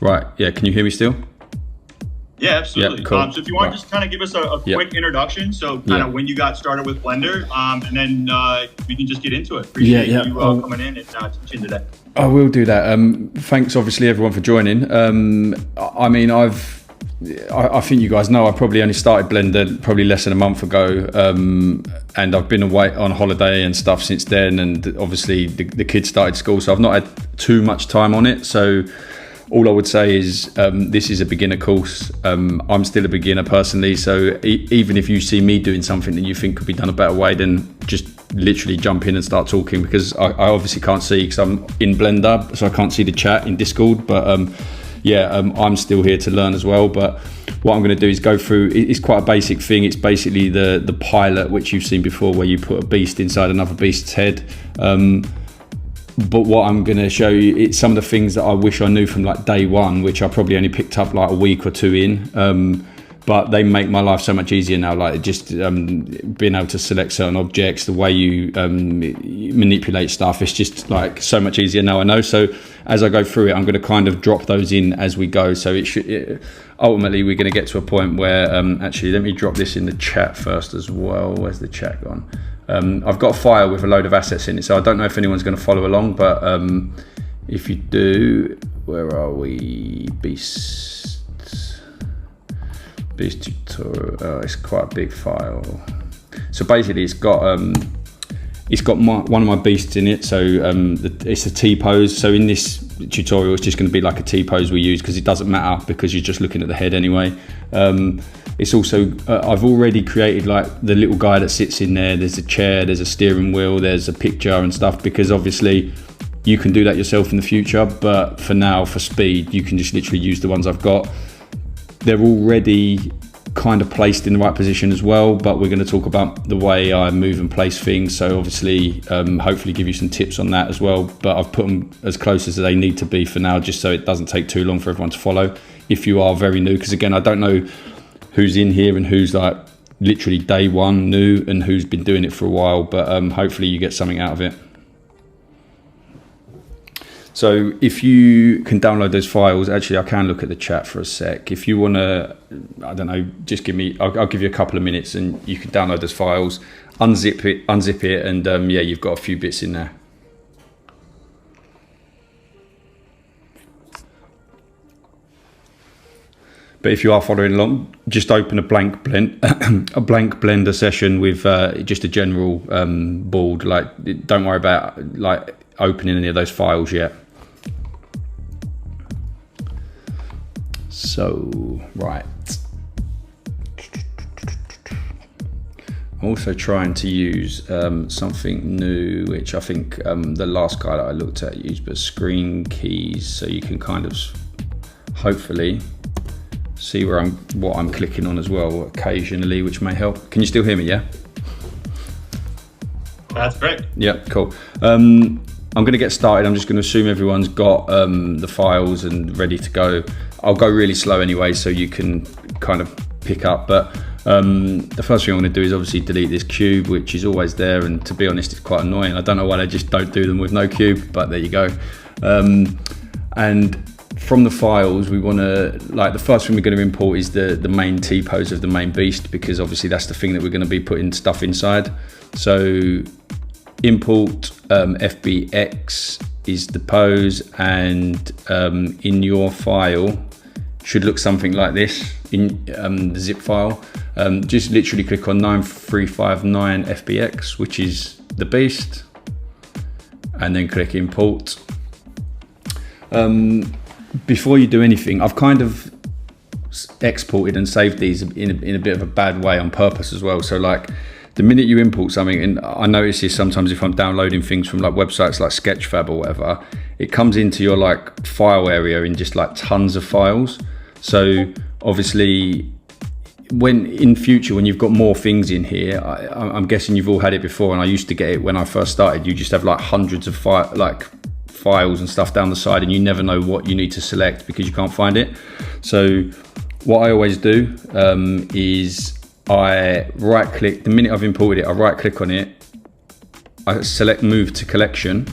Right, yeah, can you hear me still? Yeah, absolutely. Yeah, cool. So if you want to just kind of give us a quick introduction, so kind of when you got started with Blender, and then we can just get into it. Appreciate you coming in and teaching today. I will do that. Thanks, obviously, everyone for joining. I mean, I think you guys know I probably only started Blender probably less than a month ago, and I've been away on holiday and stuff since then, and obviously the kids started school, so I've not had too much time on it. So all I would say is this is a beginner course. I'm still a beginner personally, so even if you see me doing something that you think could be done a better way, then just literally jump in and start talking, because I obviously can't see because I'm in Blender, so I can't see the chat in Discord, but I'm still here to learn as well. But what I'm going to do is go through, it's quite a basic thing. It's basically the pilot, which you've seen before, where you put a beast inside another beast's head. But what I'm going to show you, it's some of the things that I wish I knew from like day one, which I probably only picked up like a week or two in. But they make my life so much easier now, like just being able to select certain objects, the way you manipulate stuff, it's just like so much easier now, I know. So as I go through it, I'm going to kind of drop those in as we go. So ultimately we're going to get to a point where, actually let me drop this in the chat first as well. Where's the chat gone? I've got a file with a load of assets in it, so I don't know if anyone's going to follow along, but if you do, where are we? Beast tutorial. Oh, it's quite a big file. So basically it's got one of my beasts in it. So it's a T-pose. So in this tutorial it's just going to be like a T-pose we use, because it doesn't matter because you're just looking at the head anyway. It's also I've already created like the little guy that sits in there. There's a chair, there's a steering wheel, there's a picture and stuff, because obviously you can do that yourself in the future, but for now, for speed, you can just literally use the ones I've got. They're already kind of placed in the right position as well, but we're going to talk about the way I move and place things. So obviously, hopefully give you some tips on that as well, but I've put them as close as they need to be for now, just so it doesn't take too long for everyone to follow. If you are very new, because again, I don't know who's in here and who's like literally day one new and who's been doing it for a while, but hopefully you get something out of it. So if you can download those files, actually I can look at the chat for a sec. If you want to, I don't know, just give me, I'll give you a couple of minutes and you can download those files, unzip it, and you've got a few bits in there. But if you are following along, just open a blank Blender session with just a general board. Like, don't worry about like opening any of those files yet. So, right. I'm also trying to use something new, which I think the last guy that I looked at used, but screen keys, so you can kind of hopefully see what I'm clicking on as well occasionally, which may help. Can you still hear me? Yeah. That's great. Yeah, cool. I'm going to get started. I'm just going to assume everyone's got the files and ready to go. I'll go really slow anyway, so you can kind of pick up. But the first thing I'm going to do is obviously delete this cube, which is always there. And to be honest, it's quite annoying. I don't know why they just don't do them with no cube, but there you go. And from the files, we want to, like, the first thing we're going to import is the main T-pose of the main beast, because obviously that's the thing that we're going to be putting stuff inside. So import FBX is the pose, and in your file should look something like this in the zip file. Just literally click on 9359 FBX, which is the beast, and then click import. Before you do anything, I've kind of exported and saved these in a bit of a bad way on purpose as well. So like, the minute you import something, and I notice this sometimes if I'm downloading things from like websites like Sketchfab or whatever, it comes into your like file area in just like tons of files. So obviously, when in future, when you've got more things in here, I'm guessing you've all had it before, and I used to get it when I first started. You just have like hundreds of files and stuff down the side, and you never know what you need to select because you can't find it. So what I always do is I right click, the minute I've imported it, I right click on it, I select move to collection,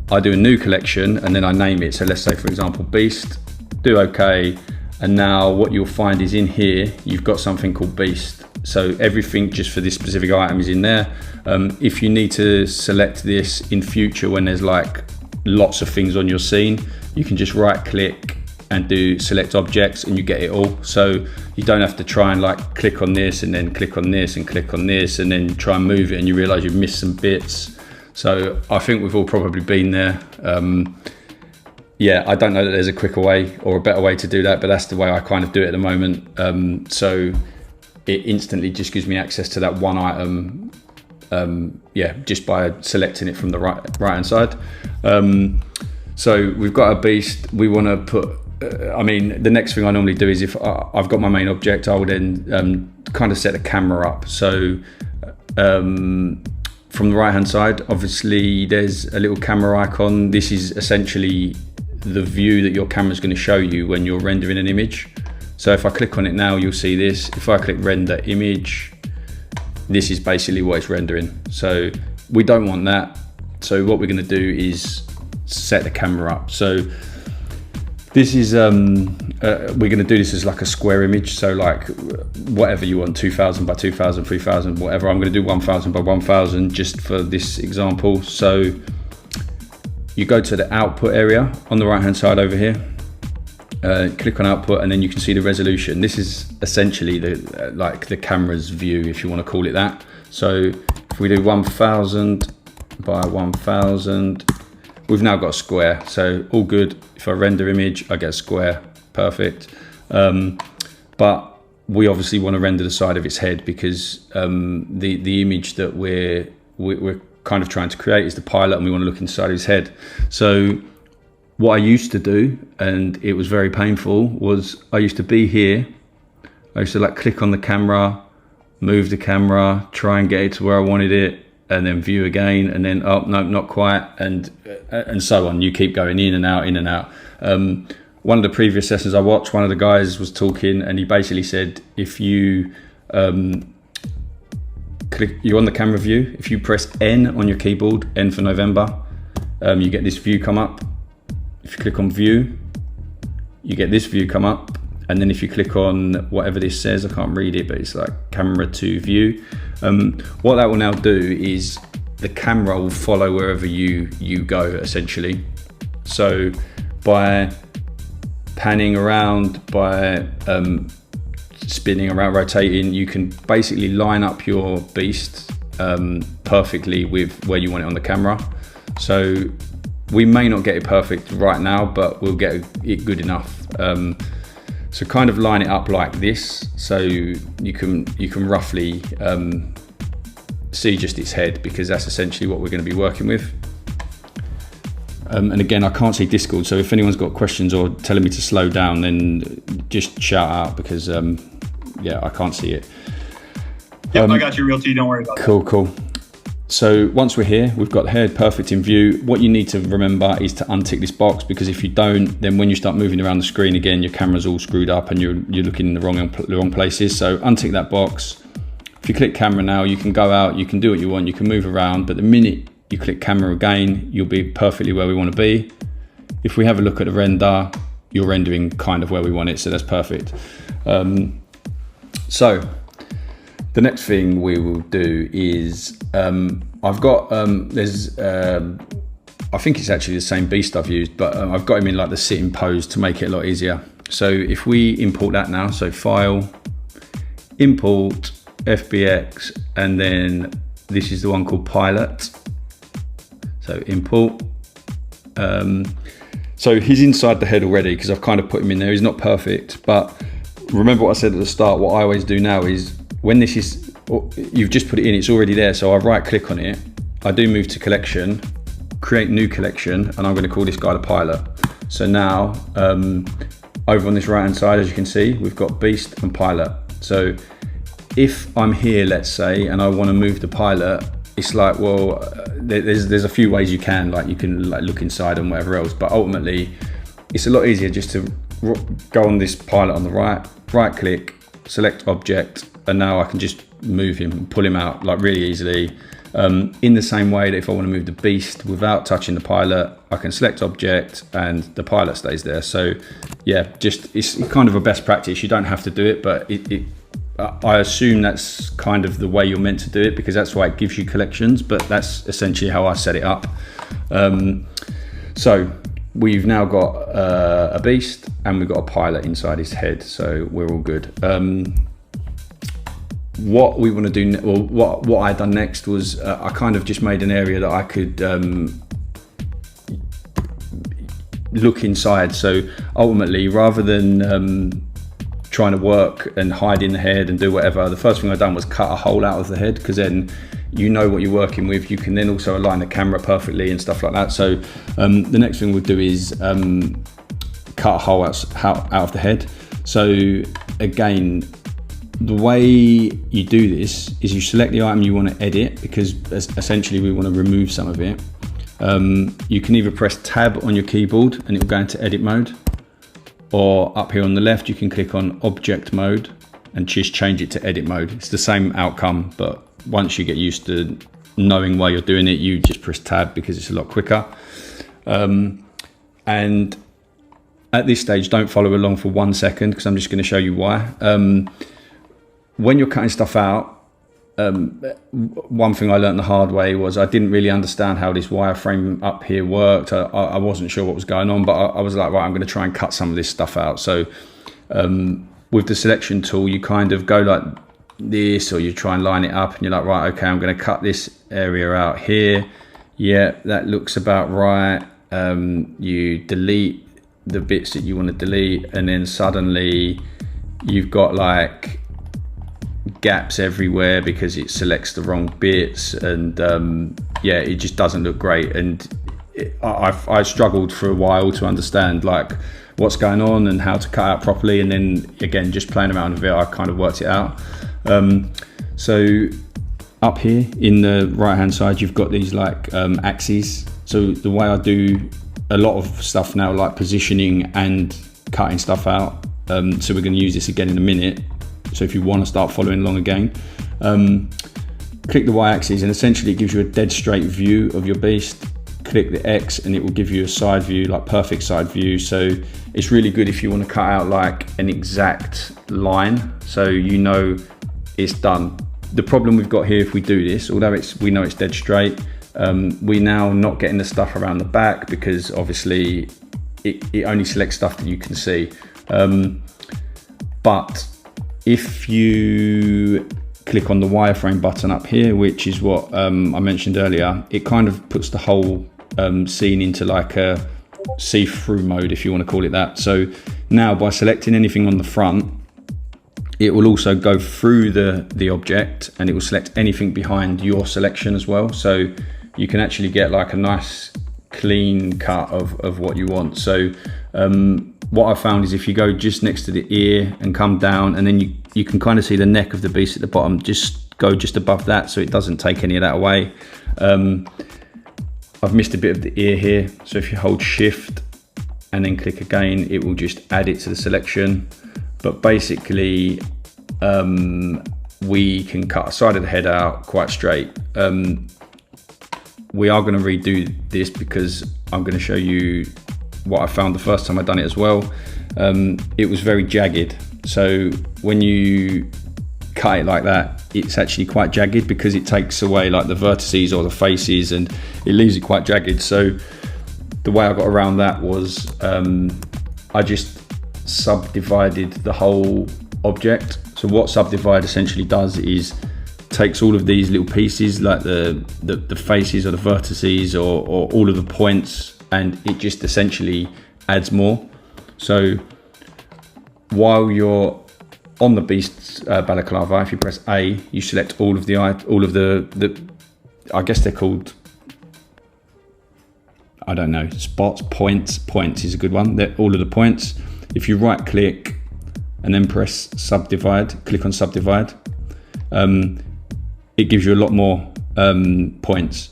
I do a new collection and then I name it. So let's say, for example, Beast, do OK. And now what you'll find is in here, you've got something called Beast. So everything just for this specific item is in there. If you need to select this in future when there's like lots of things on your scene, you can just right click and do select objects and you get it all. So you don't have to try and like click on this and then click on this and click on this and then try and move it and you realize you've missed some bits. So I think we've all probably been there. Yeah, I don't know that there's a quicker way or a better way to do that, but that's the way I kind of do it at the moment. So it instantly just gives me access to that one item, yeah, just by selecting it from the right hand side. So we've got a Beast. We want to put, I mean, the next thing I normally do is if I've got my main object, I will then kind of set the camera up. So from the right hand side, obviously there's a little camera icon. This is essentially the view that your camera is going to show you when you're rendering an image. So if I click on it now, you'll see this. If I click render image, this is basically what it's rendering. So we don't want that. So what we're going to do is set the camera up. So this is we're going to do this as like a square image. So like whatever you want, 2000 by 2000, 3000, whatever. I'm going to do 1000 by 1000 just for this example. So you go to the output area on the right hand side over here, click on output, and then you can see the resolution. This is essentially the like the camera's view, if you want to call it that. So if we do 1000 by 1000, we've now got a square. So all good. If I render image, I get a square. Perfect. But we obviously want to render the side of its head because the image that we're kind of trying to create is the pilot, and we want to look inside his head. So what I used to do, and it was very painful, was I used to be here. I used to like click on the camera, move the camera, try and get it to where I wanted it, and then view again, and then, oh, no, not quite, and so on. You keep going in and out, in and out. One of the previous sessions I watched, one of the guys was talking, and he basically said, if you you're on the camera view, if you press N on your keyboard, N for November, you get this view come up. If you click on view, you get this view come up. And then if you click on whatever this says, I can't read it, but it's like camera to view. What that will now do is the camera will follow wherever you go, essentially. So by panning around, by spinning around, rotating, you can basically line up your Beast perfectly with where you want it on the camera. So we may not get it perfect right now, but we'll get it good enough. So kind of line it up like this, so you can roughly see just its head, because that's essentially what we're going to be working with. And again, I can't see Discord, so if anyone's got questions or telling me to slow down, then just shout out, because yeah, I can't see it. Yep, I got you, Realitee, don't worry about that. Cool. So once we're here, we've got the head perfect in view. What you need to remember is to untick this box, because if you don't, then when you start moving around the screen again, your camera's all screwed up and you're looking in the wrong places. So untick that box. If you click camera now, you can go out, you can do what you want, you can move around, but the minute you click camera again, you'll be perfectly where we want to be. If we have a look at the render, you're rendering kind of where we want it, so that's perfect. So the next thing we will do is, I've got, I think it's actually the same Beast I've used, but I've got him in like the sitting pose to make it a lot easier. So if we import that now, so file, import, FBX, and then this is the one called pilot. So import. So he's inside the head already, because I've kind of put him in there. He's not perfect, but remember what I said at the start, what I always do now is when this is, you've just put it in, it's already there. So I right click on it, I do move to collection, create new collection, and I'm going to call this guy the pilot. So now over on this right hand side, as you can see, we've got Beast and pilot. So if I'm here, let's say, and I want to move the pilot, it's like, well, there's a few ways you can, like you can like look inside and whatever else, but ultimately it's a lot easier just to go on this pilot on the right click, select object, and now I can just move him and pull him out like really easily. In the same way that if I want to move the beast without touching the pilot, I can select object and the pilot stays there. So yeah, it's kind of a best practice. You don't have to do it, but I assume that's kind of the way you're meant to do it, because that's why it gives you collections, but that's essentially how I set it up. So we've now got a beast and we've got a pilot inside his head, so we're all good. What we want to do, or what I done next was I kind of just made an area that I could look inside. So ultimately, rather than trying to work and hide in the head and do whatever, the first thing I done was cut a hole out of the head, because then you know what you're working with. You can then also align the camera perfectly and stuff like that. So the next thing we'll do is cut a hole out of the head. So again, the way you do this is you select the item you want to edit, because essentially we want to remove some of it. You can either press tab on your keyboard and it will go into edit mode, or up here on the left you can click on object mode and just change it to edit mode. It's the same outcome, but once you get used to knowing why you're doing it, you just press tab because it's a lot quicker. And at this stage, don't follow along for 1 second, because I'm just going to show you why. When you're cutting stuff out, one thing I learned the hard way was I didn't really understand how this wireframe up here worked. I wasn't sure what was going on, but I was like, right, I'm going to try and cut some of this stuff out. So with the selection tool, you kind of go like this, or you try and line it up and you're like, right, okay, I'm going to cut this area out here. Yeah, that looks about right. You delete the bits that you want to delete, and then suddenly you've got like gaps everywhere because it selects the wrong bits, and yeah, it just doesn't look great. And I struggled for a while to understand like what's going on and how to cut out properly, and then again, just playing around with it, I kind of worked it out. So up here in the right hand side, you've got these like axes. So the way I do a lot of stuff now, like positioning and cutting stuff out, so we're going to use this again in a minute. So if you want to start following along again, click the y-axis and essentially it gives you a dead straight view of your beast. Click the X and it will give you a side view, like perfect side view. So it's really good if you want to cut out like an exact line, so you know it's done. The problem we've got here, if we do this, although we know it's dead straight, we're now not getting the stuff around the back, because obviously it only selects stuff that you can see. But if you click on the wireframe button up here, which is what I mentioned earlier, it kind of puts the whole scene into like a see-through mode, if you want to call it that. So now by selecting anything on the front, it will also go through the object and it will select anything behind your selection as well. So you can actually get like a nice clean cut of what you want. So what I found is if you go just next to the ear and come down, and then you can kind of see the neck of the beast at the bottom, just go just above that so it doesn't take any of that away. I've missed a bit of the ear here, so if you hold shift and then click again, it will just add it to the selection. But basically we can cut a side of the head out quite straight. We are going to redo this because I'm going to show you what I found the first time I done it as well. It was very jagged, so when you cut it like that, it's actually quite jagged because it takes away like the vertices or the faces and it leaves it quite jagged. So the way I got around that was I just subdivided the whole object. So what subdivide essentially does is takes all of these little pieces, like the faces or the vertices or all of the points, and it just essentially adds more. So while you're on the beast's balaclava, if you press A, you select all of the I guess they're called, I don't know, spots, points is a good one. They're all of the points. If you right click and then press subdivide, click on subdivide, it gives you a lot more points.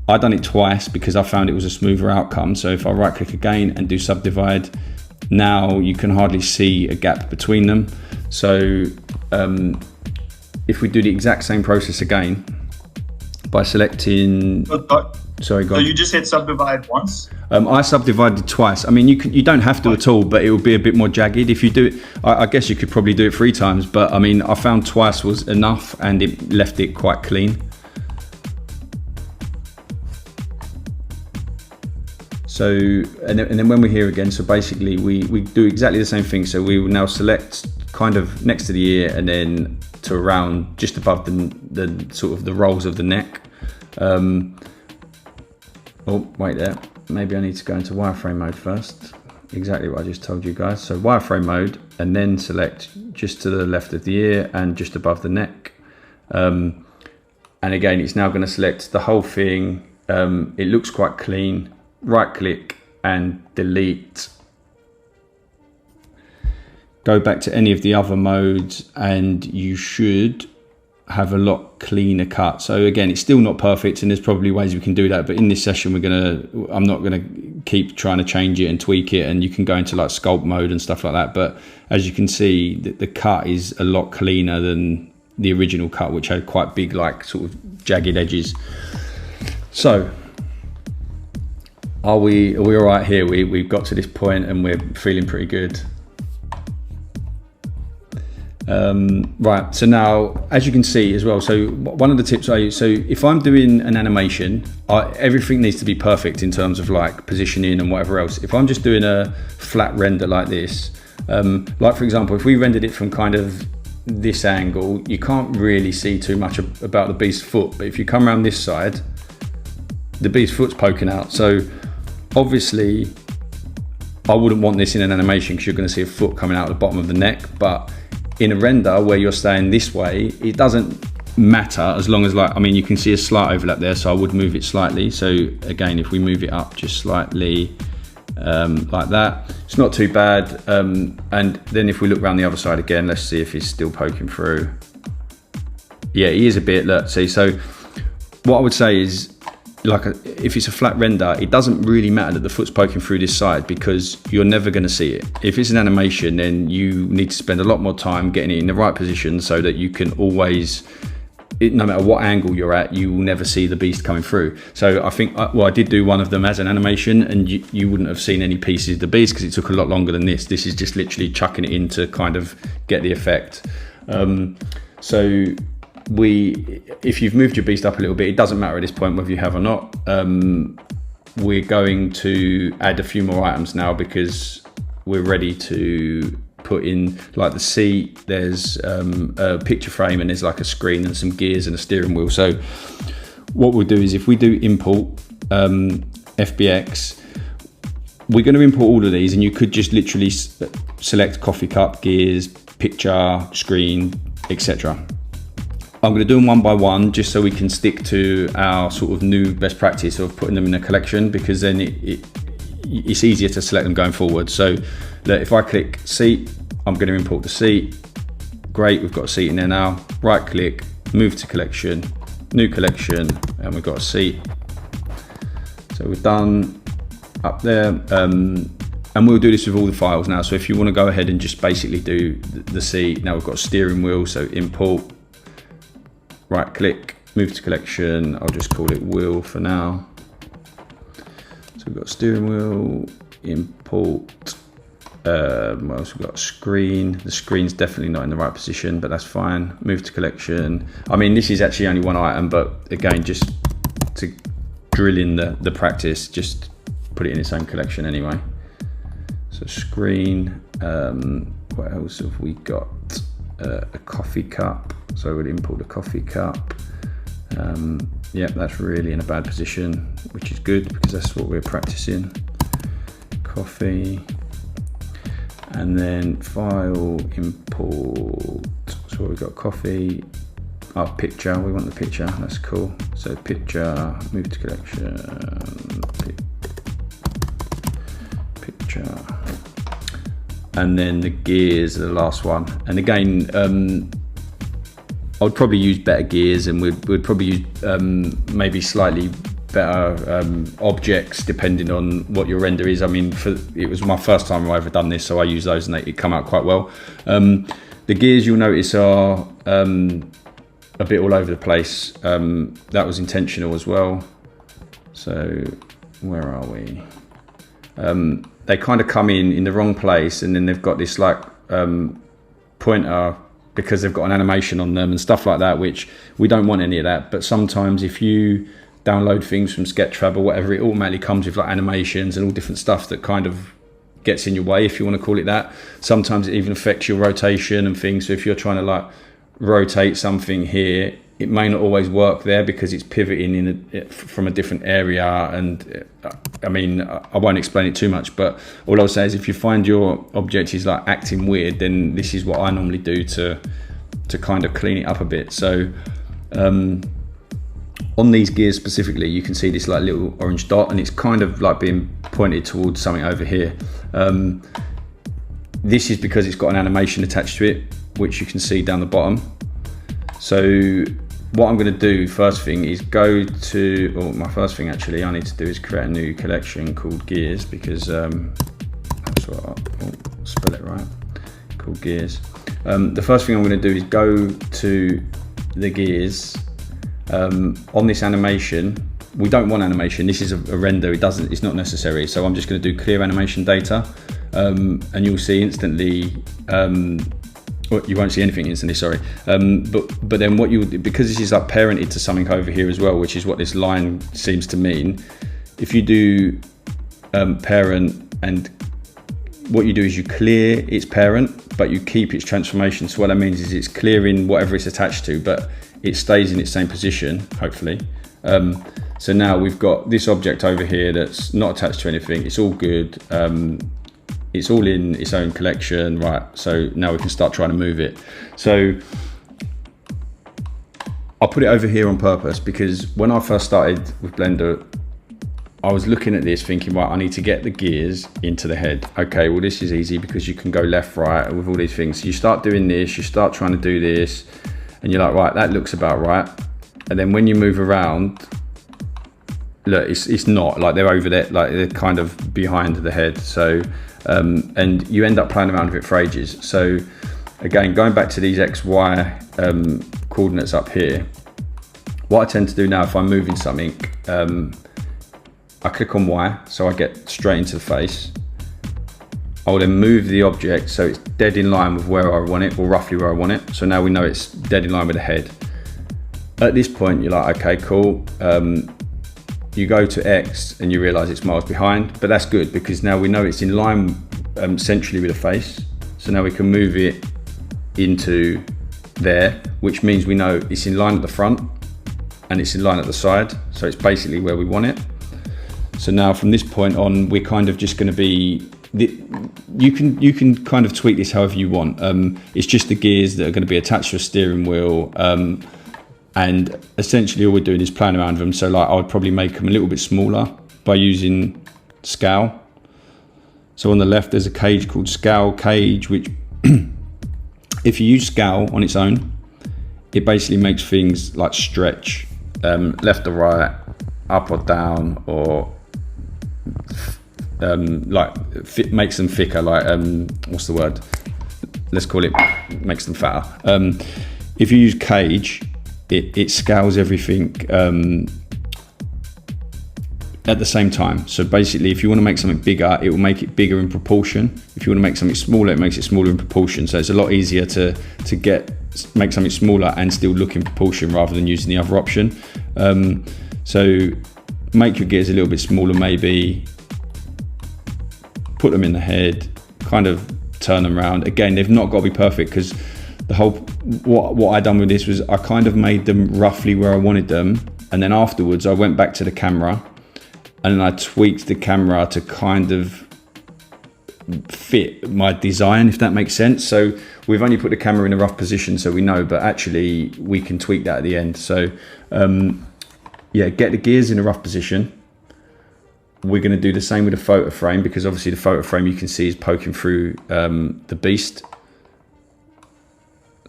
I done it twice because I found it was a smoother outcome. So if I right click again and do subdivide, now you can hardly see a gap between them. So if we do the exact same process again, by selecting. Sorry, go on. So you just hit subdivide once? I subdivided twice. I mean, you don't have to at all, but it will be a bit more jagged if you do it. I guess you could probably do it 3 times, but I mean, I found twice was enough, and it left it quite clean. So, and then when we're here again, so basically we do exactly the same thing. So we will now select kind of next to the ear, and then to around just above the sort of the rolls of the neck. Oh, wait there. Maybe I need to go into wireframe mode first. Exactly what I just told you guys. So wireframe mode, and then select just to the left of the ear and just above the neck. And again, it's now going to select the whole thing. It looks quite clean. Right click and delete. Go back to any of the other modes, and you should have a lot cleaner cut. So again, it's still not perfect, and there's probably ways we can do that, but in this session I'm not gonna keep trying to change it and tweak it, and you can go into like sculpt mode and stuff like that. But as you can see, the cut is a lot cleaner than the original cut, which had quite big, like sort of jagged edges. So are we all right here? We've got to this point and we're feeling pretty good. Right, so now as you can see as well, so one of the tips I use, so if I'm doing an animation, everything needs to be perfect in terms of like positioning and whatever else. If I'm just doing a flat render like this, like for example, if we rendered it from kind of this angle, you can't really see too much about the beast's foot, but if you come around this side, the beast's foot's poking out. So obviously I wouldn't want this in an animation because you're going to see a foot coming out at the bottom of the neck, but in a render where you're staying this way, it doesn't matter as long as, like, I mean, you can see a slight overlap there, so I would move it slightly. So again, if we move it up just slightly like that, it's not too bad. And then if we look around the other side again, let's see if he's still poking through. Yeah, he is a bit, look, see. So what I would say is, like, if it's a flat render, it doesn't really matter that the foot's poking through this side because you're never going to see it. If it's an animation, then you need to spend a lot more time getting it in the right position so that you can always, no matter what angle you're at, you will never see the beast coming through. So I think, well, I did do one of them as an animation, and you wouldn't have seen any pieces of the beast because it took a lot longer than this. This is just literally chucking it in to kind of get the effect. So if you've moved your beast up a little bit, it doesn't matter at this point whether you have or not. We're going to add a few more items now because we're ready to put in, like, the seat. There's a picture frame, and there's like a screen and some gears and a steering wheel. So what we'll do is, if we do import FBX, we're going to import all of these, and you could just literally select coffee cup, gears, picture, screen, etc. I'm going to do them one by one just so we can stick to our sort of new best practice of putting them in a collection, because then it's easier to select them going forward. So look, if I click seat, I'm going to import the seat. Great, we've got a seat in there now. Right click, move to collection, new collection, and we've got a seat. So we're done up there. And we'll do this with all the files now. So if you want to go ahead and just basically do the seat, now we've got a steering wheel, so import. Right click, move to collection. I'll just call it wheel for now. So we've got steering wheel, import. What else? We've got screen. The screen's definitely not in the right position, but that's fine. Move to collection. I mean, this is actually only one item, but again, just to drill in the practice, just put it in its own collection anyway. So screen. What else have we got? A coffee cup. So we'll import the coffee cup. Yeah, that's really in a bad position, which is good because that's what we're practicing. Coffee. And then file, import. So we've got coffee. Oh, picture. We want the picture. That's cool. So picture, move to collection. Picture. And then the gears are the last one. And again, I would probably use better gears, and we'd probably use maybe slightly better objects depending on what your render is. I mean, it was my first time I ever done this, so I use those and it come out quite well. The gears, you'll notice, are a bit all over the place. That was intentional as well. So where are we? They kind of come in the wrong place, and then they've got this like pointer because they've got an animation on them and stuff like that, which we don't want any of that. But sometimes if you download things from Sketchfab or whatever, it automatically comes with like animations and all different stuff that kind of gets in your way, if you want to call it that. Sometimes it even affects your rotation and things. So if you're trying to like rotate something here, it may not always work there because it's pivoting from a different area. And I mean, I won't explain it too much, but all I'll say is if you find your object is like acting weird, then this is what I normally do to kind of clean it up a bit. So on these gears specifically, you can see this like little orange dot, and it's kind of like being pointed towards something over here. This is because it's got an animation attached to it, which you can see down the bottom. So what I'm going to do first thing is go to, or my first thing actually I need to do is create a new collection called gears, because that's what I'll spell it right, called gears. The first thing I'm going to do is go to the gears. On this animation, we don't want animation. This is a render. It's not necessary. So I'm just going to do clear animation data, and you'll see instantly. Well, you won't see anything instantly, sorry. But then what you, because this is like parented to something over here as well, which is what this line seems to mean. If you do parent, and what you do is you clear its parent, but you keep its transformation. So what that means is it's clearing whatever it's attached to, but it stays in its same position, hopefully. So now we've got this object over here that's not attached to anything. It's all good. It's all in its own collection, right? So now we can start trying to move it. So I'll put it over here on purpose, because when I first started with Blender, I was looking at this thinking, right, I need to get the gears into the head. Okay, well this is easy because you can go left, right with all these things. So you start doing this, you start trying to do this, and you're like, right, that looks about right. And then when you move around, look, it's not, like they're over there, like they're kind of behind the head. So, and you end up playing around with it for ages. So again, going back to these X, Y coordinates up here, what I tend to do now if I'm moving something, I click on Y, so I get straight into the face. I'll then move the object so it's dead in line with where I want it, or roughly where I want it. So now we know it's dead in line with the head. At this point, you're like, okay, cool. You go to X and you realize it's miles behind, but that's good because now we know it's in line centrally with the face. So now we can move it into there, which means we know it's in line at the front and it's in line at the side. So it's basically where we want it. So now from this point on, we're kind of just going to be, you can kind of tweak this however you want. It's just the gears that are going to be attached to a steering wheel. And essentially all we're doing is playing around with them. So like I would probably make them a little bit smaller by using scale. So on the left, there's a cage called scale cage, which if you use scale on its own, it basically makes things like stretch left or right, up or down, or makes them thicker, like what's the word? Let's call it makes them fatter. If you use cage, it scales everything at the same time. So basically, if you want to make something bigger, it will make it bigger in proportion. If you want to make something smaller, it makes it smaller in proportion. So it's a lot easier to make something smaller and still look in proportion rather than using the other option. So make your gears a little bit smaller, maybe put them in the head, kind of turn them around. Again, they've not got to be perfect, because the whole what I done with this was I kind of made them roughly where I wanted them, and then afterwards I went back to the camera and I tweaked the camera to kind of fit my design, if that makes sense. So we've only put the camera in a rough position so we know, but actually we can tweak that at the end. So yeah, get the gears in a rough position. We're going to do the same with the photo frame, because obviously the photo frame you can see is poking through the beast.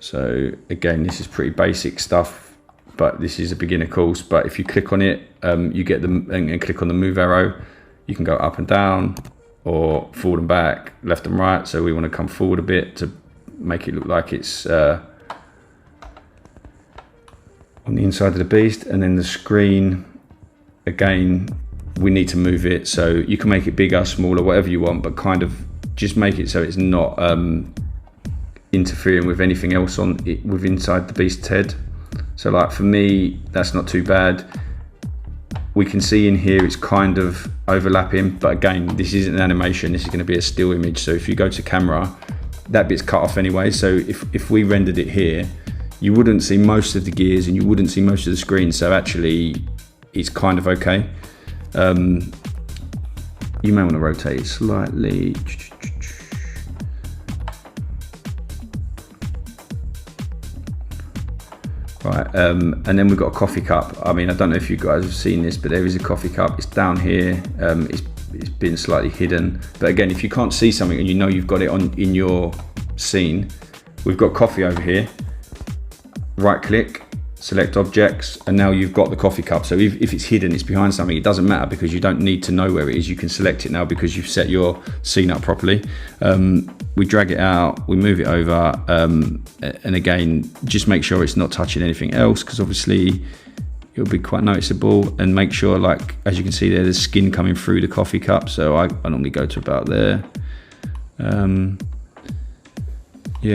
So again, this is pretty basic stuff, but this is a beginner course. But if you click on it, you get them, and click on the move arrow, you can go up and down or forward and back, left and right. So we want to come forward a bit to make it look like it's on the inside of the beast, and then the screen, again, we need to move it, so you can make it bigger, smaller, whatever you want, but kind of just make it so it's not interfering with anything else on it with inside the beast's head. So like for me, that's not too bad. We can see in here it's kind of overlapping, but again, this isn't an animation, this is going to be a still image. So if you go to camera, that bit's cut off anyway. So if we rendered it here, you wouldn't see most of the gears and you wouldn't see most of the screen. So actually it's kind of okay. You may want to rotate it slightly. Right, and then we've got a coffee cup. I mean, I don't know if you guys have seen this, but there is a coffee cup. It's down here. It's been slightly hidden. But again, if you can't see something and you know you've got it on in your scene, we've got coffee over here. Right click, select objects, and now you've got the coffee cup. So if it's hidden, it's behind something, it doesn't matter because you don't need to know where it is. You can select it now because you've set your scene up properly. We drag it out, we move it over, and again, just make sure it's not touching anything else because obviously it'll be quite noticeable. And make sure, like, as you can see there, there's skin coming through the coffee cup. So I normally go to about there. Yeah,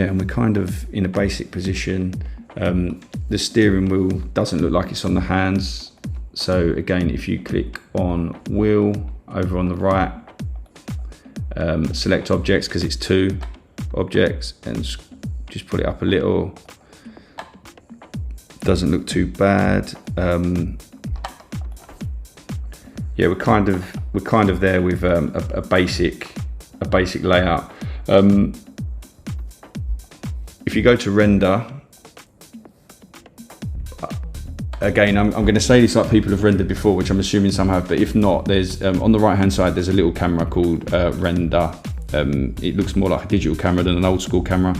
and we're kind of in a basic position. The steering wheel doesn't look like it's on the hands. So again, if you click on wheel over on the right, select objects because it's 2 objects, and just put it up a little. Doesn't look too bad. Yeah, we're kind of there with a basic layout. If you go to render, again, I'm going to say this like people have rendered before, which I'm assuming some have, but if not, there's on the right hand side, there's a little camera called render. It looks more like a digital camera than an old school camera.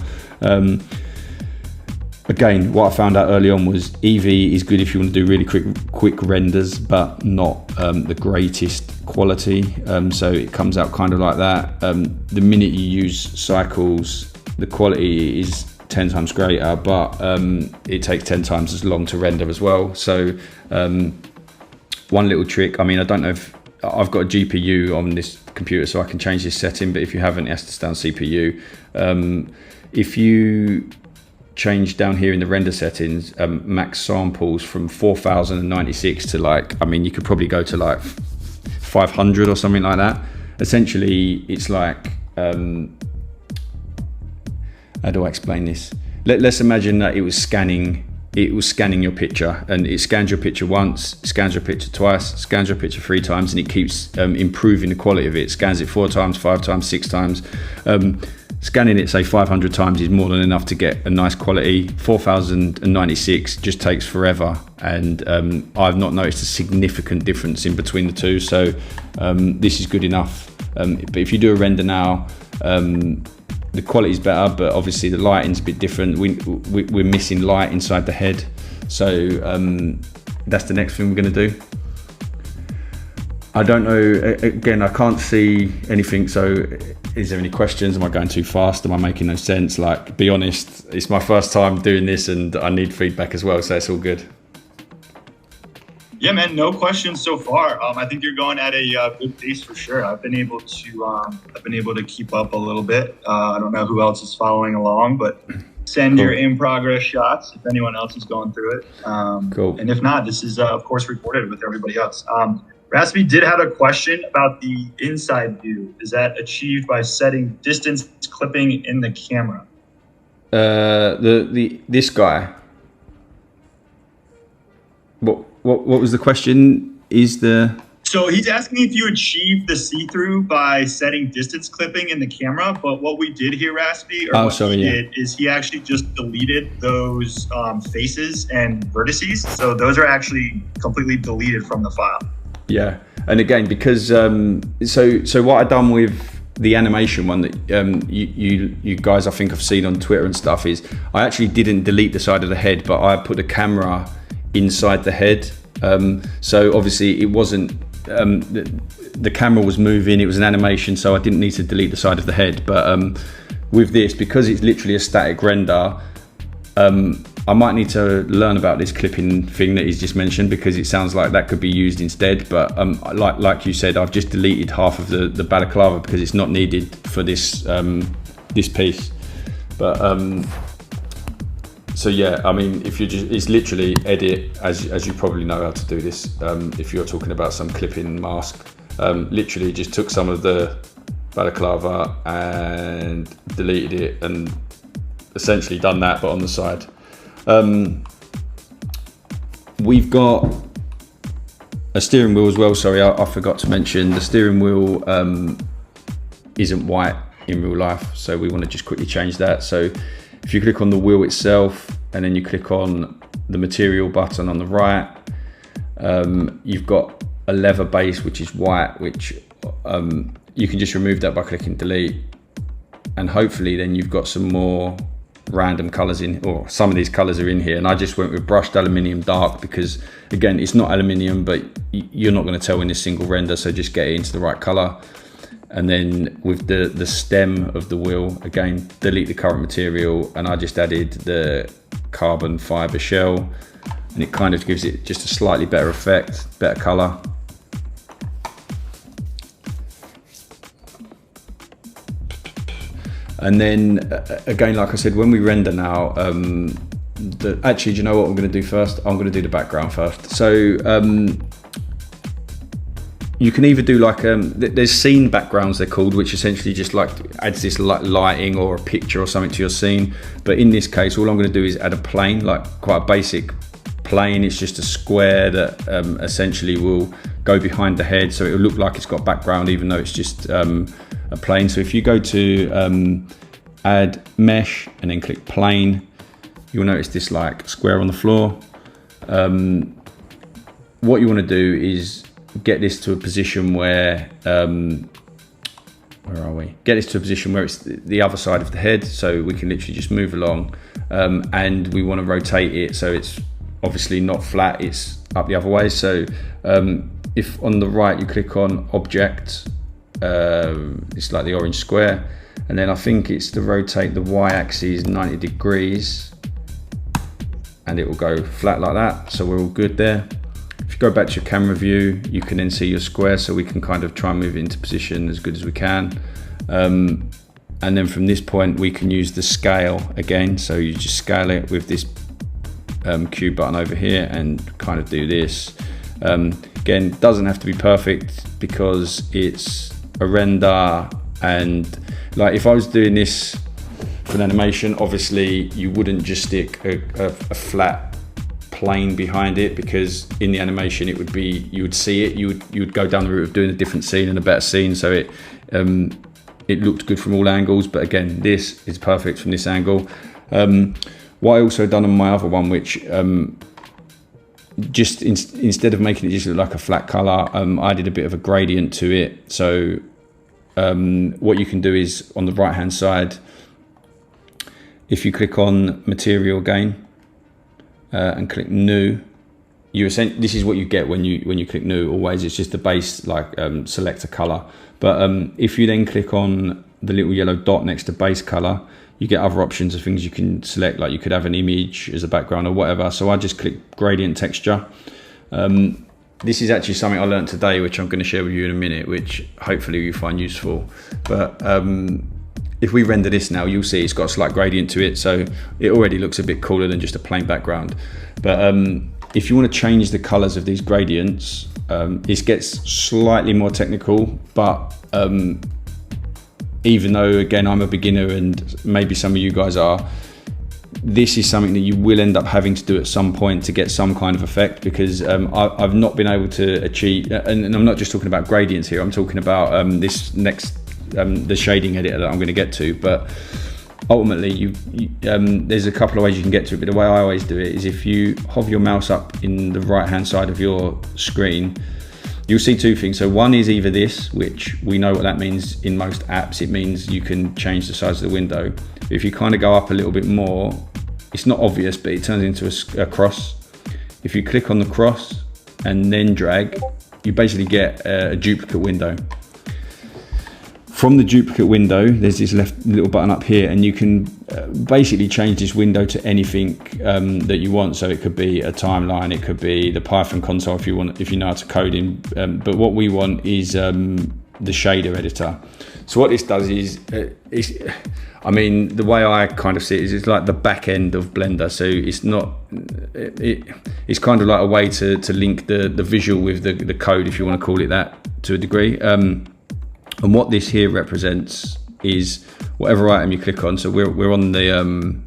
Again, what I found out early on was EV is good if you want to do really quick renders, but not the greatest quality. So it comes out kind of like that. The minute you use cycles, the quality is 10 times greater, but it takes 10 times as long to render as well. So one little trick, I mean, I don't know if I've got a GPU on this computer, so I can change this setting, but if you haven't, it has to stay on CPU. If you change down here in the render settings, max samples from 4096 to like, I mean, you could probably go to like 500 or something like that. Essentially, it's like, how do I explain this? Let's imagine that it was scanning your picture, and it scans your picture once, scans your picture twice, scans your picture 3 times, and it keeps improving the quality of it. Scans it 4 times, 5 times, 6 times. Scanning it, say 500 times is more than enough to get a nice quality. 4096 just takes forever, and I've not noticed a significant difference in between the two. So this is good enough. But if you do a render now, the quality is better, but obviously the lighting's a bit different. We're missing light inside the head. So that's the next thing we're gonna do. I don't know, again, I can't see anything. So is there any questions? Am I going too fast? Am I making no sense? Like, be honest, it's my first time doing this and I need feedback as well. So it's all good. Yeah, man, no questions so far. I think you're going at a good pace for sure. I've been able to keep up a little bit. I don't know who else is following along, but send your in progress shots if anyone else is going through it. Cool. And if not, this is of course recorded with everybody else. Raspy did have a question about the inside view. Is that achieved by setting distance clipping in the camera? This guy. What was the question? So he's asking if you achieve the see-through by setting distance clipping in the camera, but what we did here, Raspy, is he actually just deleted those faces and vertices. So those are actually completely deleted from the file. Yeah, and again, because so what I done with the animation one that you guys I think have seen on Twitter and stuff is I actually didn't delete the side of the head, but I put a camera inside the head. So obviously it wasn't, the camera was moving, it was an animation, so I didn't need to delete the side of the head. But with this, because it's literally a static render, I might need to learn about this clipping thing that he's just mentioned, because it sounds like that could be used instead. But like you said, I've just deleted half of the balaclava because it's not needed for this this piece. But so yeah, I mean, if you just, it's literally edit, as you probably know how to do this. If you're talking about some clipping mask, literally just took some of the balaclava and deleted it, and essentially done that, but on the side. We've got a steering wheel as well. Sorry, I forgot to mention the steering wheel isn't white in real life, so we want to just quickly change that. So if you click on the wheel itself and then you click on the material button on the right, you've got a leather base which is white, which you can just remove that by clicking delete, and hopefully then you've got some more random colors in, or some of these colors are in here. And I just went with brushed aluminium dark because, again, it's not aluminium, but you're not going to tell in this single render, so just get it into the right color. And then with the stem of the wheel, again, delete the current material, and I just added the carbon fiber shell, and it kind of gives it just a slightly better effect, better color. And then again, like I said, when we render now, actually, do you know what I'm going to do first? I'm going to do the background first. So you can either do like, there's scene backgrounds they're called, which essentially just like adds this lighting or a picture or something to your scene. But in this case, all I'm going to do is add a plane, like quite a basic plane. It's just a square that essentially will go behind the head, so it will look like it's got background, even though it's just a plane. So if you go to add mesh and then click plane, you'll notice this like square on the floor. What you want to do is get this to a position where where are we? Get this to a position where it's the other side of the head, so we can literally just move along, and we want to rotate it so it's obviously not flat, it's up the other way. So if on the right you click on object, it's like the orange square, and then I think it's to rotate the y-axis 90 degrees, and it will go flat like that. So we're all good there. If you go back to your camera view, you can then see your square, so we can kind of try and move it into position as good as we can. And then from this point we can use the scale again, so you just scale it with this cube button over here and kind of do this. Again, doesn't have to be perfect because it's a render, and like if I was doing this for an animation, obviously you wouldn't just stick a flat plane behind it, because in the animation it would be, you would see it, you would go down the route of doing a different scene and a better scene, so it looked good from all angles. But again, this is perfect from this angle. What I also done on my other one, which just instead of making it just look like a flat color, I did a bit of a gradient to it. So what you can do is on the right hand side, if you click on material again and click new, this is what you get when you click new. Always, it's just the base, like select a color. But if you then click on the little yellow dot next to base color, you get other options of things you can select, like you could have an image as a background or whatever. So I just click gradient texture. This is actually something I learned today, which I'm going to share with you in a minute, which hopefully you find useful. But if we render this now, you'll see it's got a slight gradient to it, so it already looks a bit cooler than just a plain background. But if you want to change the colors of these gradients, this gets slightly more technical, but even though, again, I'm a beginner and maybe some of you guys are, this is something that you will end up having to do at some point to get some kind of effect, because I've not been able to achieve, and I'm not just talking about gradients here, I'm talking about this next, the shading editor that I'm going to get to. But ultimately, there's a couple of ways you can get to it, but the way I always do it is if you hover your mouse up in the right hand side of your screen, you'll see two things. So one is either this, which we know what that means in most apps. It means you can change the size of the window. If you kind of go up a little bit more, it's not obvious, but it turns into a cross. If you click on the cross and then drag, you basically get a duplicate window. from the duplicate window, there's this left little button up here, and you can basically change this window to anything that you want. So it could be a timeline, it could be the Python console if you know how to code in. But what we want is the shader editor. So what this does is, I mean, the way I kind of see it is it's like the back end of Blender. So it's not, it's kind of like a way to link the visual with the code, if you want to call it that, to a degree. And what this here represents is whatever item you click on. So we're on the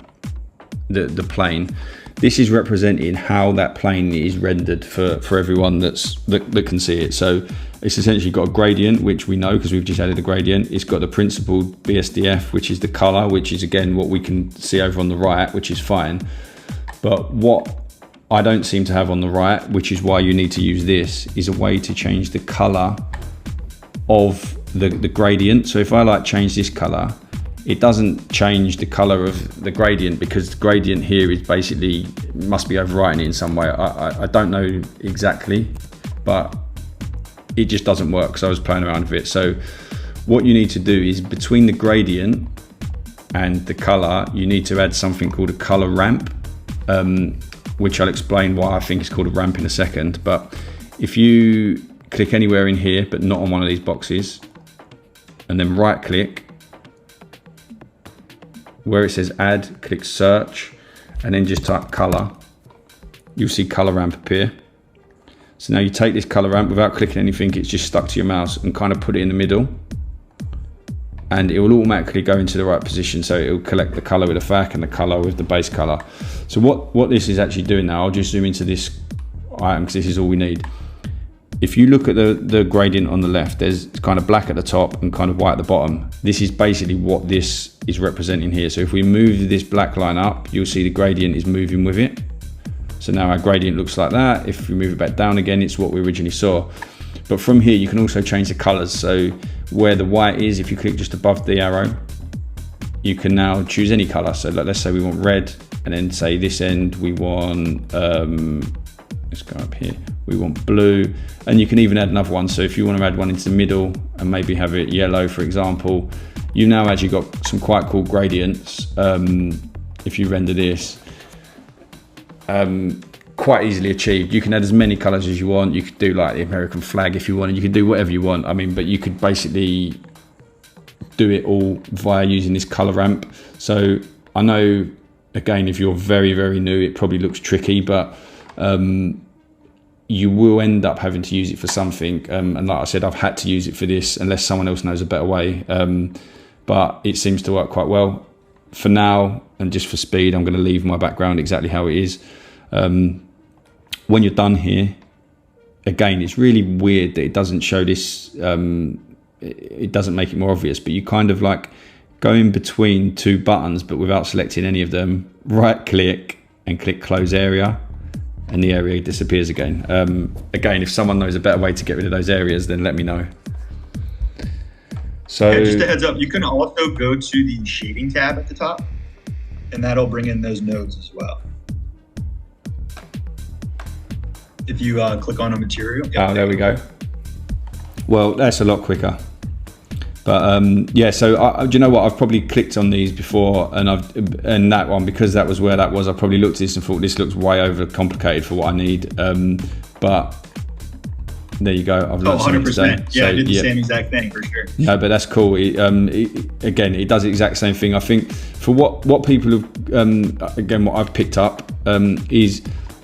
plane. This is representing how that plane is rendered for everyone that can see it. So it's essentially got a gradient, which we know because we've just added a gradient. It's got the principled BSDF, which is the color, which is again what we can see over on the right, which is fine. But what I don't seem to have on the right, which is why you need to use this, is a way to change the color of the gradient. So if I like change this color, it doesn't change the color of the gradient because the gradient here is basically, must be overwriting it in some way. I don't know exactly, but it just doesn't work. So I was playing around with it. So what you need to do is between the gradient and the color, you need to add something called a color ramp, which I'll explain why I think it's called a ramp in a second. But if you click anywhere in here, but not on one of these boxes, and then right click, where it says add, click search, and then just type color, you'll see color ramp appear. So now you take this color ramp without clicking anything, it's just stuck to your mouse, and kind of put it in the middle, and it will automatically go into the right position. So it will collect the color with the FAC and the color with the base color. So what this is actually doing now, I'll just zoom into this item because this is all we need. If you look at the gradient on the left, there's kind of black at the top and kind of white at the bottom. This is basically what this is representing here. So if we move this black line up, you'll see the gradient is moving with it. So now our gradient looks like that. If we move it back down again, it's what we originally saw. But from here, you can also change the colors. So where the white is, if you click just above the arrow, you can now choose any color. So let's say we want red, and then say this end, we want, let's go up here, we want blue, and you can even add another one. So if you want to add one into the middle and maybe have it yellow, for example, you now actually got some quite cool gradients. If you render this, quite easily achieved. You can add as many colors as you want. You could do like the American flag if you want, and you can do whatever you want. I mean, but you could basically do it all via using this color ramp. So I know, again, if you're very, very new, it probably looks tricky, but you will end up having to use it for something. And like I said, I've had to use it for this unless someone else knows a better way. But it seems to work quite well. For now, and just for speed, I'm going to leave my background exactly how it is. When you're done here, again, it's really weird that it doesn't show this, it doesn't make it more obvious, but you kind of like go in between two buttons, but without selecting any of them, right click and click close area, and the area disappears again. Again, if someone knows a better way to get rid of those areas, then let me know. So yeah, just a heads up, you can also go to the shading tab at the top, and that'll bring in those nodes as well. If you click on a material. Oh, there we go. Well, that's a lot quicker. But yeah, so do you know what? I've probably clicked on these before, and that one, because that was where that was, I probably looked at this and thought this looks way over complicated for what I need. But there you go. I've learned 100%. Yeah, so, I did the same exact thing for sure. No, but that's cool. Again, it does the exact same thing. I think for what people have, again, what I've picked up is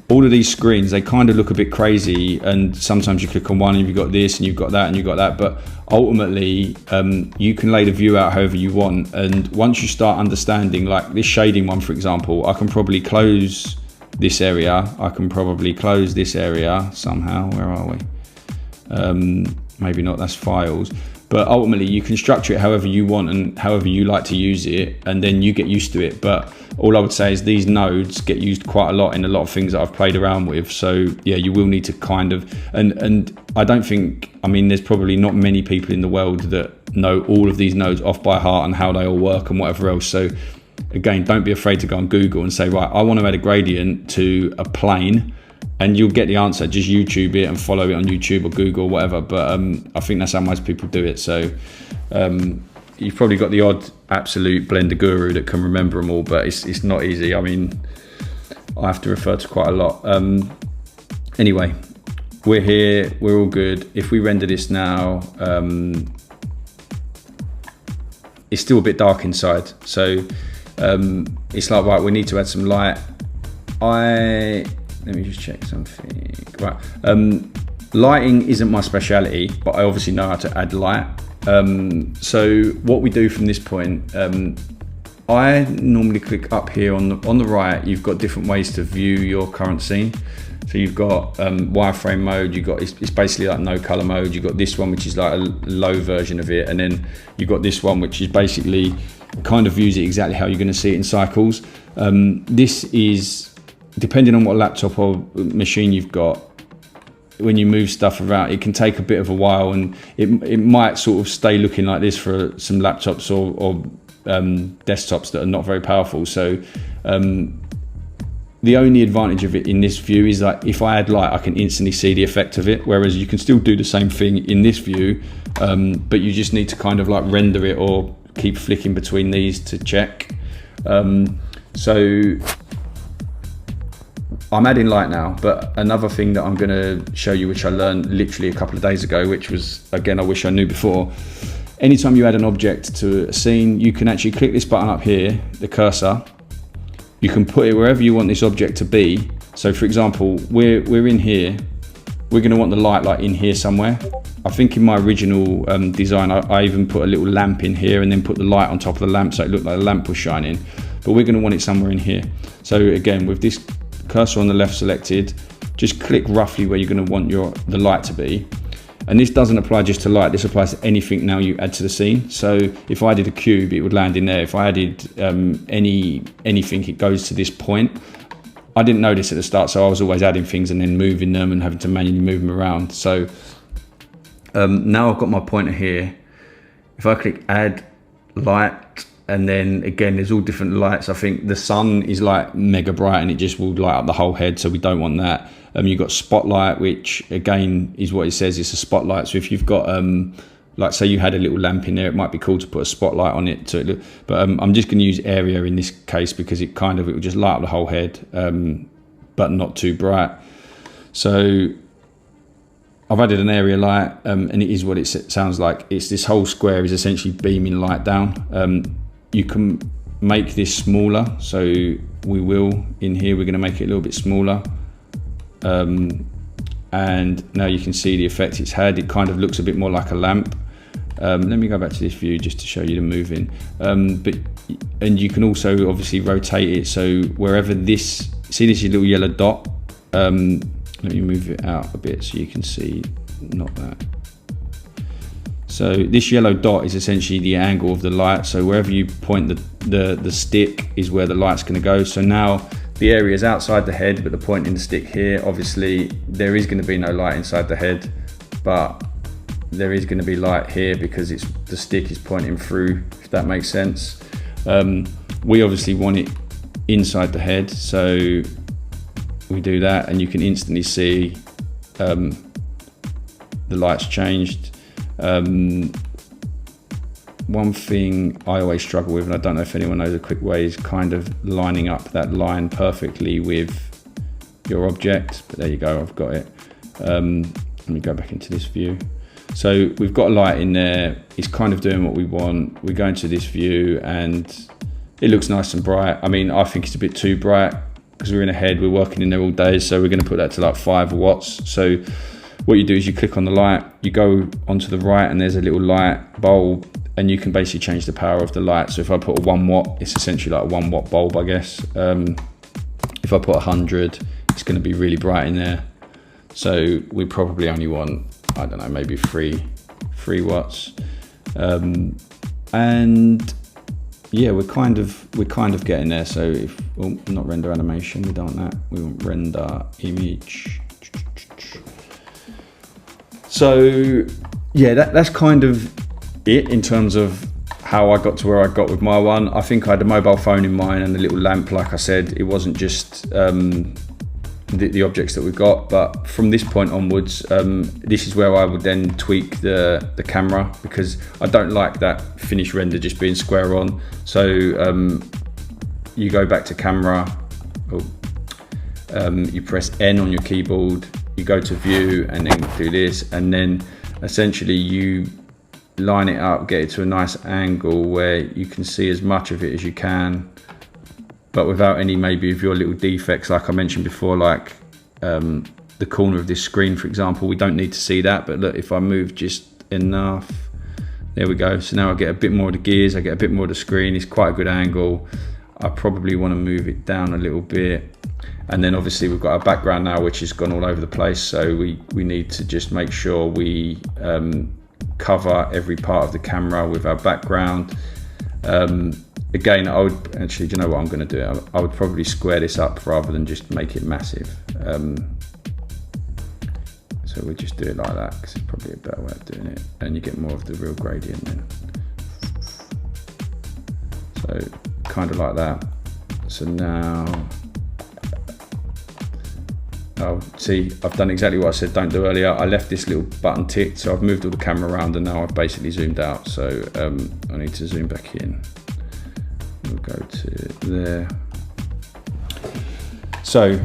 all of these screens, they kind of look a bit crazy, and sometimes you click on one and you've got this and you've got that and you've got that, but ultimately you can lay the view out however you want. And once you start understanding, like this shading one, for example, I can probably close this area, I can probably close this area somehow. Where are we? Maybe not, that's files. But ultimately you can structure it however you want and however you like to use it, and then you get used to it. But all I would say is these nodes get used quite a lot in a lot of things that I've played around with. So yeah, you will need to kind of, and I don't think, I mean, there's probably not many people in the world that know all of these nodes off by heart and how they all work and whatever else. So again, don't be afraid to go on Google and say, right, I want to add a gradient to a plane, and you'll get the answer. Just YouTube it and follow it on YouTube or Google or whatever. But I think that's how most people do it. So You've probably got the odd absolute Blender guru that can remember them all, but it's not easy. I mean, I have to refer to quite a lot. Anyway, we're here, we're all good. If we render this now, it's still a bit dark inside. So it's like, right, we need to add some light. Let me just check something. Right, lighting isn't my speciality, but I obviously know how to add light. So what we do from this point, I normally click up here on the right. You've got different ways to view your current scene. So you've got wireframe mode, you've got it's basically like no color mode. You've got this one, which is like a low version of it, and then you've got this one, which is basically kind of views it exactly how you're going to see it in cycles. This is depending on what laptop or machine you've got. When you move stuff around, it can take a bit of a while, and it might sort of stay looking like this for some laptops or desktops that are not very powerful. So the only advantage of it in this view is that if I add light, I can instantly see the effect of it, whereas you can still do the same thing in this view, but you just need to kind of like render it or keep flicking between these to check. So I'm adding light now, but another thing that I'm going to show you, which I learned literally a couple of days ago, which was, again, I wish I knew before. Anytime you add an object to a scene, you can actually click this button up here, the cursor. You can put it wherever you want this object to be. So for example, we're in here. We're going to want the light like in here somewhere. I think in my original design, I even put a little lamp in here and then put the light on top of the lamp so it looked like the lamp was shining. But we're going to want it somewhere in here. So again, with this cursor on the left selected, just click roughly where you're going to want the light to be. And this doesn't apply just to light, this applies to anything now you add to the scene. So if I did a cube, it would land in there. If I added anything, it goes to this point. I didn't know this at the start, so I was always adding things and then moving them and having to manually move them around. So now I've got my pointer here. If I click add light, and then again, there's all different lights. I think the sun is like mega bright and it just will light up the whole head, so we don't want that. You've got spotlight, which again is what it says, it's a spotlight. So if you've got like say you had a little lamp in there, it might be cool to put a spotlight on it to look, but I'm just going to use area in this case because it will just light up the whole head, but not too bright. So I've added an area light, and it is what it sounds like. It's this whole square is essentially beaming light down. You can make this smaller, so we will in here, we're going to make it a little bit smaller. And now you can see the effect it's had. It kind of looks a bit more like a lamp. Let me go back to this view just to show you the moving. And you can also obviously rotate it, so wherever this, see this little yellow dot? Let me move it out a bit so you can see, not that. So this yellow dot is essentially the angle of the light. So wherever you point the stick is where the light's going to go. So now the area is outside the head, but the point in the stick here, obviously there is going to be no light inside the head, but there is going to be light here because the stick is pointing through, if that makes sense. We obviously want it inside the head, so we do that, and you can instantly see the lights changed. One thing I always struggle with, and I don't know if anyone knows a quick way, is kind of lining up that line perfectly with your object, but there you go, I've got it. Let me go back into this view. So we've got a light in there, it's kind of doing what we want. We go into this view and it looks nice and bright. I mean, I think it's a bit too bright because we're in a head, we're working in there all day, so we're going to put that to like 5 watts. So what you do is you click on the light, you go onto the right and there's a little light bulb, and you can basically change the power of the light. So if I put a 1 watt, it's essentially like a 1 watt bulb, I guess. If I put 100, it's going to be really bright in there. So we probably only want, I don't know, maybe 3 watts. And yeah, we're kind of getting there. So if, well, not render animation, we don't want that. We want render image. So yeah, that's kind of it in terms of how I got to where I got with my one. I think I had a mobile phone in mine and a little lamp, like I said. It wasn't just the objects that we've got. But from this point onwards, this is where I would then tweak the camera, because I don't like that finished render just being square on. So you go back to camera, you press N on your keyboard, you go to view, and then do this, and then essentially you line it up, get it to a nice angle where you can see as much of it as you can, but without any maybe of your little defects, like I mentioned before, like the corner of this screen, for example. We don't need to see that, but look, if I move just enough, there we go. So now I get a bit more of the gears, I get a bit more of the screen. It's quite a good angle. I probably want to move it down a little bit. And then obviously we've got our background now, which has gone all over the place. So we need to just make sure we cover every part of the camera with our background. Again, I would actually, do you know what I'm going to do? I would probably square this up rather than just make it massive. So we'll just do it like that, because it's probably a better way of doing it. And you get more of the real gradient then. So kind of like that. So now, oh, see, I've done exactly what I said don't do earlier. I left this little button ticked, so I've moved all the camera around, and now I've basically zoomed out. So I need to zoom back in. We'll go to there. So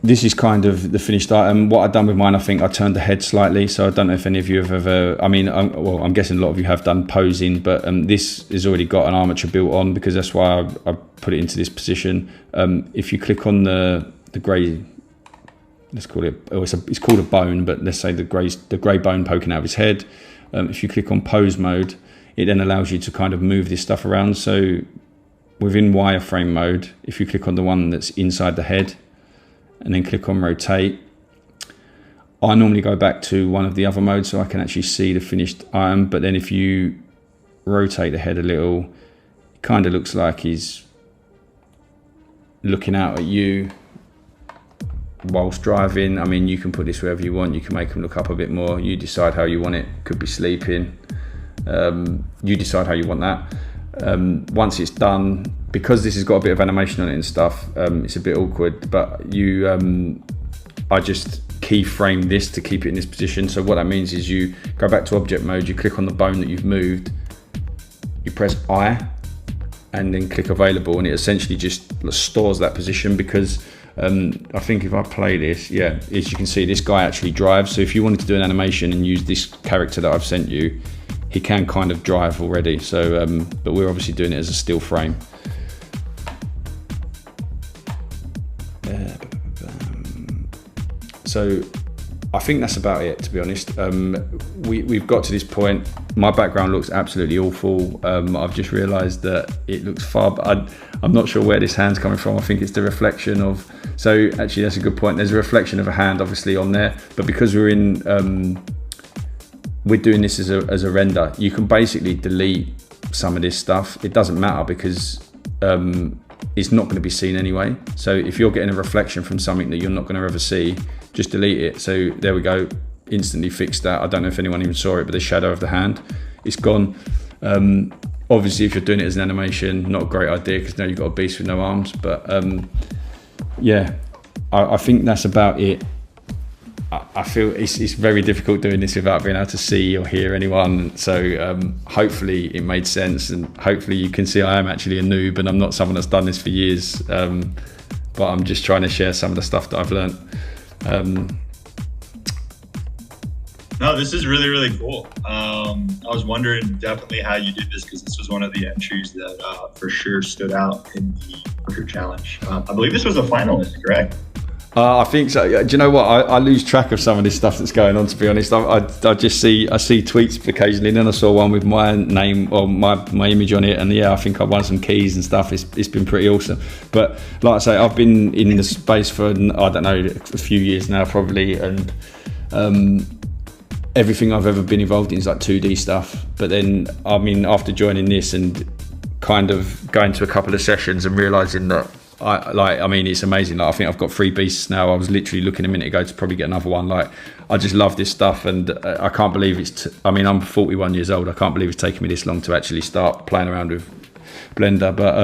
this is kind of the finished item. What I've done with mine, I think I turned the head slightly. So I don't know if any of you have ever, I mean, well, I'm guessing a lot of you have done posing, but this has already got an armature built on, because that's why I put it into this position. If you click on the grey, let's call it, it's called a bone, but let's say the grey bone poking out of his head. If you click on pose mode, it then allows you to kind of move this stuff around. So within wireframe mode, if you click on the one that's inside the head and then click on rotate, I normally go back to one of the other modes so I can actually see the finished item. But then if you rotate the head a little, it kind of looks like he's looking out at you whilst driving. I mean, you can put this wherever you want. You can make him look up a bit more. You decide how you want it. Could be sleeping. You decide how you want that. Once it's done, because this has got a bit of animation on it and stuff, it's a bit awkward, but I just keyframe this to keep it in this position. So what that means is you go back to object mode, you click on the bone that you've moved, you press I, and then click available, and it essentially just stores that position. Because I think if I play this, yeah, as you can see, this guy actually drives. So if you wanted to do an animation and use this character that I've sent you, he can kind of drive already. So but we're obviously doing it as a still frame. So I think that's about it, to be honest. We've got to this point. My background looks absolutely awful. I've just realized that it looks far, but I'm not sure where this hand's coming from. I think it's the reflection of, so actually that's a good point. There's a reflection of a hand obviously on there, but because we're doing this as a render, you can basically delete some of this stuff. It doesn't matter, because it's not going to be seen anyway. So if you're getting a reflection from something that you're not going to ever see, just delete it. So there we go, instantly fixed that. I don't know if anyone even saw it, but the shadow of the hand, it's gone. Obviously if you're doing it as an animation, not a great idea, because now you've got a beast with no arms. But yeah, I think that's about it. I feel it's very difficult doing this without being able to see or hear anyone. So hopefully it made sense, and hopefully you can see I am actually a noob and I'm not someone that's done this for years. But I'm just trying to share some of the stuff that I've learned. No, this is really, really cool. I was wondering definitely how you did this, because this was one of the entries that for sure stood out in the Worker Challenge. I believe this was a finalist, correct? I think so. Do you know what? I lose track of some of this stuff that's going on, to be honest. I see tweets occasionally, and then I saw one with my name or my image on it, and yeah, I think I won some keys and stuff. It's been pretty awesome. But like I say, I've been in the space for, I don't know, a few years now probably, and everything I've ever been involved in is like 2D stuff. But then, I mean, after joining this and kind of going to a couple of sessions and realising that it's amazing. Like, I think I've got 3 beasts now. I was literally looking a minute ago to probably get another one. Like, I just love this stuff, and I can't believe I'm 41 years old. I can't believe it's taken me this long to actually start playing around with Blender. But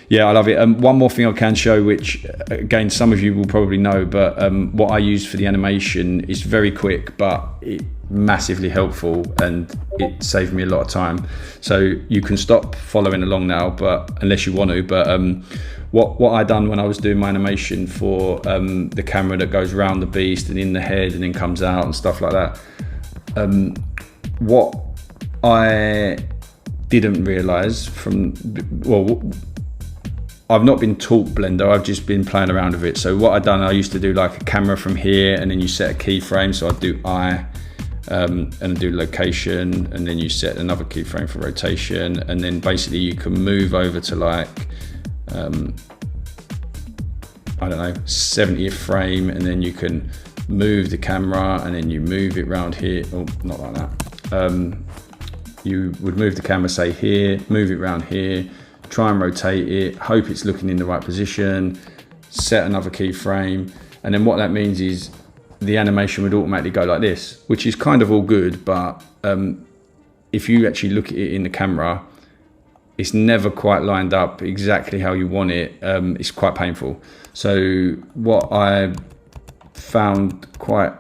Yeah, I love it. One more thing I can show, which again, some of you will probably know, but what I use for the animation is very quick, but it massively helpful, and it saved me a lot of time. So you can stop following along now, but unless you want to. But what I done when I was doing my animation for the camera that goes around the beast and in the head and then comes out and stuff like that, what I didn't realize I've not been taught Blender, I've just been playing around with it. So what I've done, I used to do like a camera from here, and then you set a keyframe. So I'd do eye, and do location, and then you set another keyframe for rotation, and then basically you can move over to like, I don't know, 70th frame, and then you can move the camera, and then you move it around here. Oh, not like that. You would move the camera, say here, move it around here, try and rotate it, hope it's looking in the right position, set another keyframe, and then what that means is the animation would automatically go like this, which is kind of all good, but if you actually look at it in the camera, it's never quite lined up exactly how you want it. It's quite painful. So what I found quite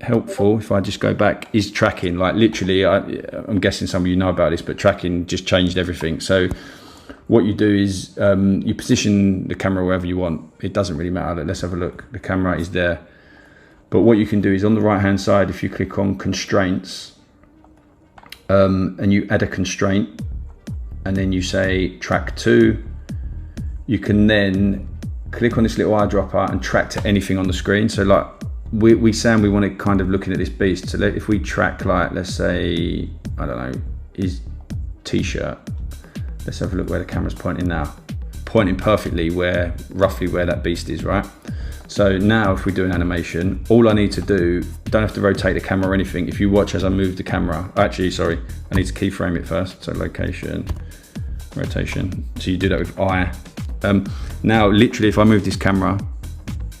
helpful, if I just go back, is tracking. Like literally, I'm guessing some of you know about this, but tracking just changed everything. So what you do is you position the camera wherever you want. It doesn't really matter. Let's have a look. The camera is there. But what you can do is on the right hand side, if you click on constraints, and you add a constraint, and then you say track to, you can then click on this little eyedropper and track to anything on the screen. So like we saying we want to kind of looking at this beast. So if we track like, let's say, I don't know, his t-shirt. Let's have a look where the camera's pointing now. Pointing perfectly roughly where that beast is, right? So now if we do an animation, all I need to do, don't have to rotate the camera or anything. If you watch as I move the camera, actually, sorry, I need to keyframe it first. So location, rotation. So you do that with eye. Now, literally, if I move this camera,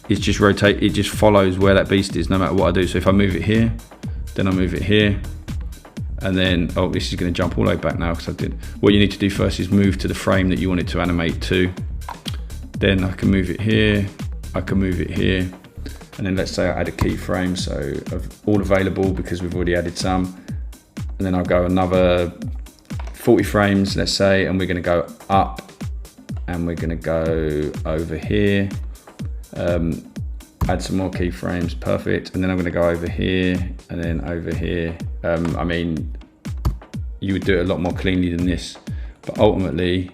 it's just rotate, it just follows where that beast is no matter what I do. So if I move it here, then I move it here, and then, oh, this is gonna jump all the way back now because I did. What you need to do first is move to the frame that you want it to animate to. Then I can move it here, I can move it here, and then let's say I add a keyframe, so of all available because we've already added some, and then I'll go another 40 frames, let's say, and we're gonna go up, and we're gonna go over here, add some more keyframes, perfect, and then I'm gonna go over here, and then over here. I mean, you would do it a lot more cleanly than this, but ultimately,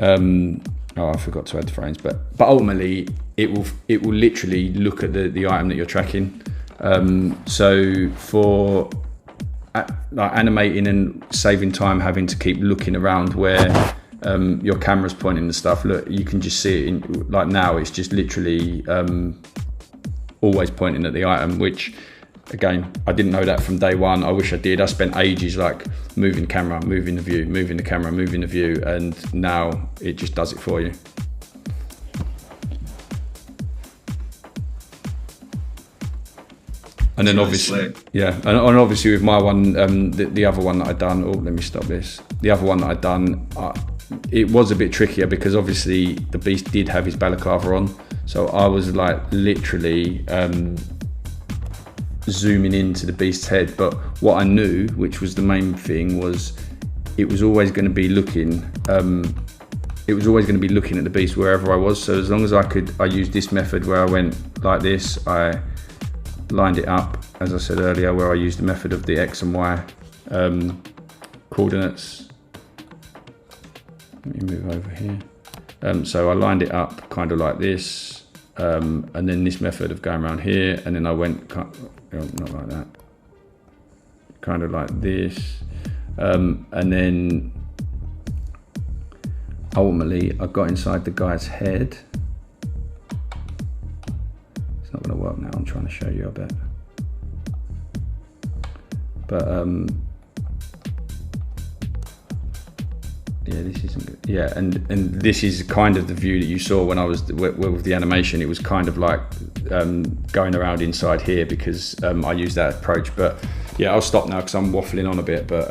oh, I forgot to add the frames, but ultimately, it will literally look at the item that you're tracking. So for like animating and saving time, having to keep looking around where your camera's pointing the stuff, look, you can just see it in, like now it's just literally always pointing at the item, which again, I didn't know that from day one. I wish I did. I spent ages like moving the camera, moving the view, moving the camera, moving the view, and now it just does it for you. And then obviously, yeah, and obviously with my one, the other one that I'd done, oh, let me stop this. The other one that I'd done, it was a bit trickier because obviously the beast did have his balaclava on. So I was like literally zooming into the beast's head. But what I knew, which was the main thing, was it was always going to be looking, it was always going to be looking at the beast wherever I was. So as long as I used this method where I went like this, I lined it up, as I said earlier, where I used the method of the X and Y coordinates. Let me move over here. So I lined it up kind of like this, and then this method of going around here, and then I went, not like that, kind of like this, and then ultimately I got inside the guy's head. It's not going to work now, I'm trying to show you, I bet. But yeah, this isn't good. Yeah, and this is kind of the view that you saw when I was with the animation. It was kind of like going around inside here because I used that approach. But yeah, I'll stop now because I'm waffling on a bit. But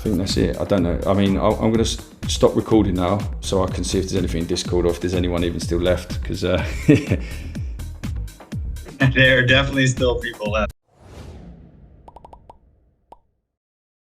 think that's it. I don't know. I mean, I'm going to stop recording now so I can see if there's anything in Discord or if there's anyone even still left, because there are definitely still people left.